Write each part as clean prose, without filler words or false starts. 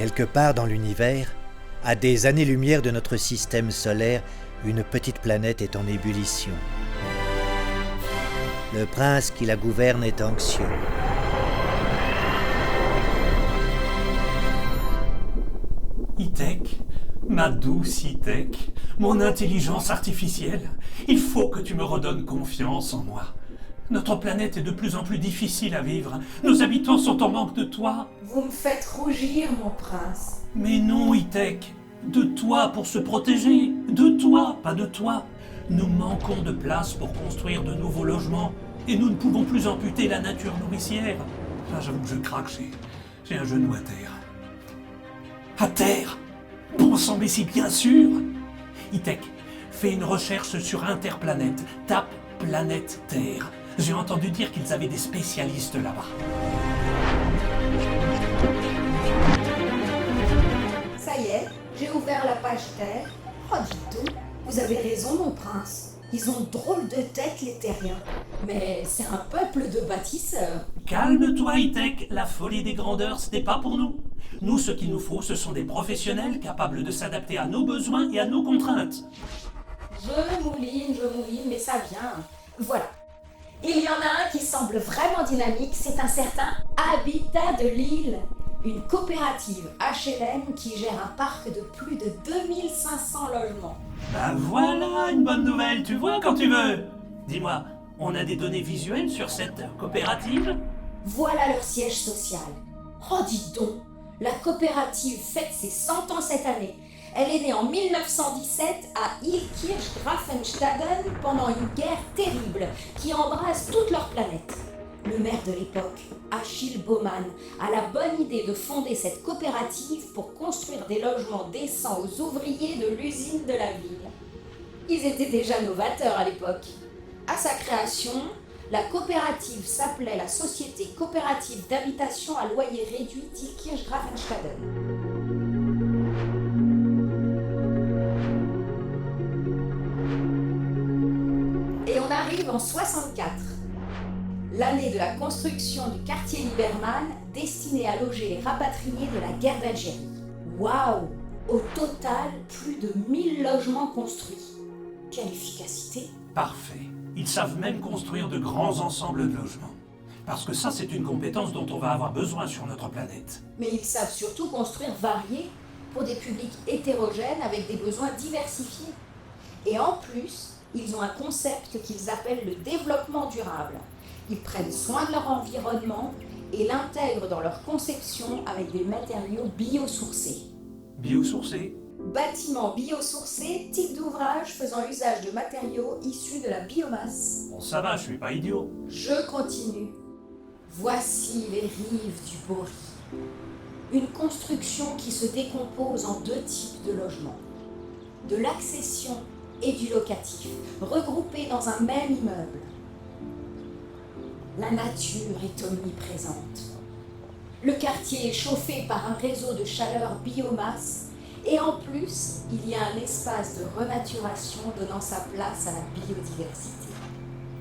Quelque part dans l'univers, à des années-lumière de notre système solaire, une petite planète est en ébullition. Le prince qui la gouverne est anxieux. Itek, ma douce Itek, mon intelligence artificielle, il faut que tu me redonnes confiance en moi. Notre planète est de plus en plus difficile à vivre. Nos habitants sont en manque de toi. Vous me faites rougir, mon prince. Mais non, Itek. De toi pour se protéger. De toi, pas de toi. Nous manquons de place pour construire de nouveaux logements. Et nous ne pouvons plus amputer la nature nourricière. Là, j'avoue que je craque, j'ai un genou à terre. À terre? Bon sang, mais si bien sûr. Itek, fais une recherche sur Interplanète. Tape planète Terre. J'ai entendu dire qu'ils avaient des spécialistes là-bas. Ça y est, j'ai ouvert la page Terre. Oh, dites donc, vous avez raison, mon prince. Ils ont drôle de tête, les terriens. Mais c'est un peuple de bâtisseurs. Calme-toi, Itek. La folie des grandeurs, ce n'est pas pour nous. Nous, ce qu'il nous faut, ce sont des professionnels capables de s'adapter à nos besoins et à nos contraintes. Je mouline, mais ça vient. Voilà. Il y en a un qui semble vraiment dynamique, c'est un certain Habitat de l'île. Une coopérative HLM qui gère un parc de plus de 2500 logements. Ben voilà, une bonne nouvelle, tu vois quand tu veux. Dis-moi, on a des données visuelles sur cette coopérative? Voilà leur siège social. Oh, dites donc, la coopérative fête ses 100 ans cette année. Elle est née en 1917 à Illkirch-Grafenstaden pendant une guerre terrible qui embrase toute leur planète. Le maire de l'époque, Achille Baumann, a la bonne idée de fonder cette coopérative pour construire des logements décents aux ouvriers de l'usine de la ville. Ils étaient déjà novateurs à l'époque. À sa création, la coopérative s'appelait la Société coopérative d'habitation à loyer réduit d'Illkirch-Grafenstaden. Et on arrive en 64, l'année de la construction du quartier Liberman destiné à loger les rapatriés de la guerre d'Algérie. Waouh! Au total, plus de 1000 logements construits. Quelle efficacité! Parfait. Ils savent même construire de grands ensembles de logements. Parce que ça, c'est une compétence dont on va avoir besoin sur notre planète. Mais ils savent surtout construire variés pour des publics hétérogènes avec des besoins diversifiés. Et en plus, ils ont un concept qu'ils appellent le développement durable. Ils prennent soin de leur environnement et l'intègrent dans leur conception avec des matériaux biosourcés. Biosourcés? Bâtiments biosourcés, type d'ouvrage faisant usage de matériaux issus de la biomasse. Bon, ça va, je suis pas idiot. Je continue. Voici les rives du Bory. Une construction qui se décompose en deux types de logements. De l'accession et du locatif, regroupés dans un même immeuble. La nature est omniprésente. Le quartier est chauffé par un réseau de chaleur biomasse et en plus, il y a un espace de renaturation donnant sa place à la biodiversité.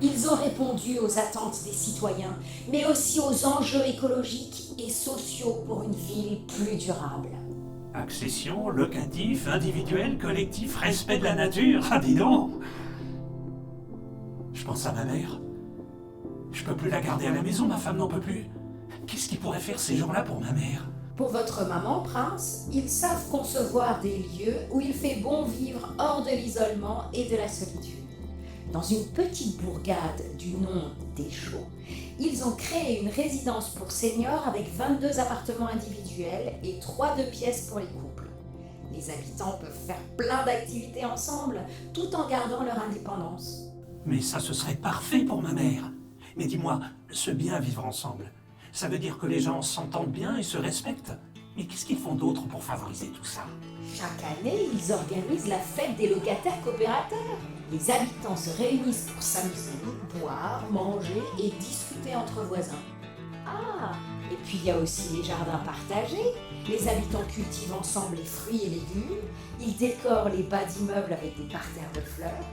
Ils ont répondu aux attentes des citoyens, mais aussi aux enjeux écologiques et sociaux pour une ville plus durable. Accession, locatif, individuel, collectif, respect de la nature. Ah, dis donc! Je pense à ma mère. Je peux plus la garder à la maison, ma femme n'en peut plus. Qu'est-ce qu'ils pourraient faire ces gens-là pour ma mère? Pour votre maman, Prince, ils savent concevoir des lieux où il fait bon vivre hors de l'isolement et de la solitude. Dans une petite bourgade du nom d'Échaud, ils ont créé une résidence pour seniors avec 22 appartements individuels et 3 2 pièces pour les couples. Les habitants peuvent faire plein d'activités ensemble, tout en gardant leur indépendance. Mais ça, ce serait parfait pour ma mère. Mais dis-moi, ce bien vivre ensemble, ça veut dire que les gens s'entendent bien et se respectent. Mais qu'est-ce qu'ils font d'autre pour favoriser tout ça? Chaque année, ils organisent la fête des locataires coopérateurs. Les habitants se réunissent pour s'amuser, boire, manger et discuter entre voisins. Ah, et puis il y a aussi les jardins partagés. Les habitants cultivent ensemble les fruits et légumes. Ils décorent les bas d'immeubles avec des parterres de fleurs.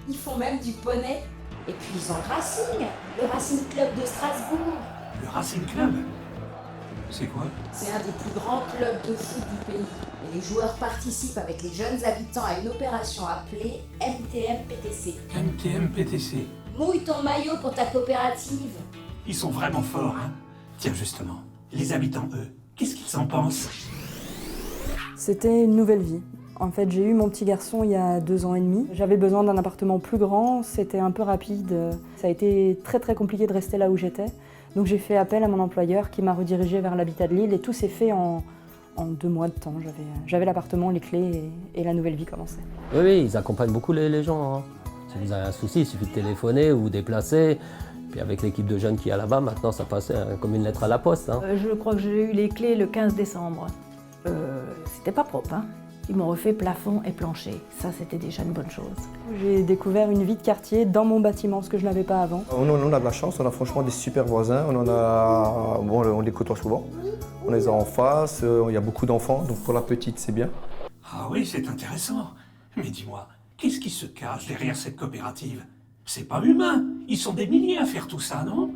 Ils font même du poney. Et puis ils ont le Racing Club de Strasbourg. Le Racing Club? C'est quoi? C'est un des plus grands clubs de foot du pays. Et les joueurs participent avec les jeunes habitants à une opération appelée MTM-PTC. MTM-PTC. Mouille ton maillot pour ta coopérative. Ils sont vraiment forts, hein? Tiens, justement, les habitants, eux, qu'est-ce qu'ils en pensent? C'était une nouvelle vie. En fait, j'ai eu mon petit garçon il y a 2 ans et demi. J'avais besoin d'un appartement plus grand, c'était un peu rapide. Ça a été très très compliqué de rester là où j'étais. Donc j'ai fait appel à mon employeur qui m'a redirigée vers l'habitat de Lille et tout s'est fait en 2 mois de temps. J'avais l'appartement, les clés et la nouvelle vie commençait. Oui, ils accompagnent beaucoup les gens. Hein. Si vous avez un souci, il suffit de téléphoner ou vous déplacer. Puis avec l'équipe de jeunes qui est là-bas, maintenant ça passe comme une lettre à la poste. Hein. Je crois que j'ai eu les clés le 15 décembre. C'était pas propre, hein. Ils m'ont refait plafond et plancher. Ça, c'était déjà une bonne chose. J'ai découvert une vie de quartier dans mon bâtiment, ce que je n'avais pas avant. On a de la chance, on a franchement des super voisins. On les côtoie souvent. On les a en face, il y a beaucoup d'enfants, donc pour la petite, c'est bien. Ah oui, c'est intéressant. Mais dis-moi, qu'est-ce qui se cache derrière cette coopérative? C'est pas humain. Ils sont des milliers à faire tout ça, non?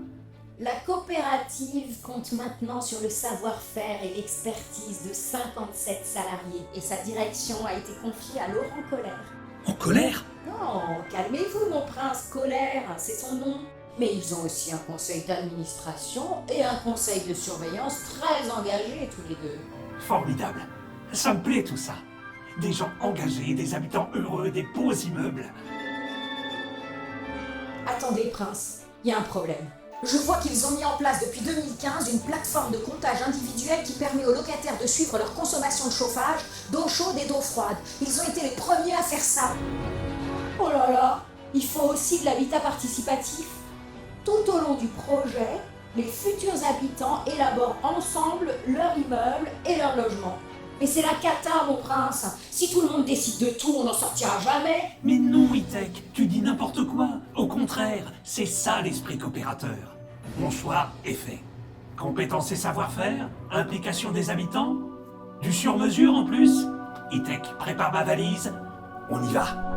La coopérative compte maintenant sur le savoir-faire et l'expertise de 57 salariés. Et sa direction a été confiée à Laurent Colère. En colère? Non, calmez-vous mon prince, Colère, c'est son nom. Mais ils ont aussi un conseil d'administration et un conseil de surveillance très engagés tous les deux. Formidable. Ça me plaît tout ça. Des gens engagés, des habitants heureux, des beaux immeubles. Attendez, prince, il y a un problème. Je vois qu'ils ont mis en place depuis 2015 une plateforme de comptage individuel qui permet aux locataires de suivre leur consommation de chauffage, d'eau chaude et d'eau froide. Ils ont été les premiers à faire ça. Oh là là, il faut aussi de l'habitat participatif. Tout au long du projet, les futurs habitants élaborent ensemble leur immeuble et leur logement. Mais c'est la cata, mon prince. Si tout le monde décide de tout, on n'en sortira jamais. Mais non, Itek, tu dis n'importe quoi. Au contraire, c'est ça l'esprit coopérateur. Mon choix est fait. Compétences et savoir-faire, implication des habitants, du sur-mesure en plus. Itek, prépare ma valise, on y va.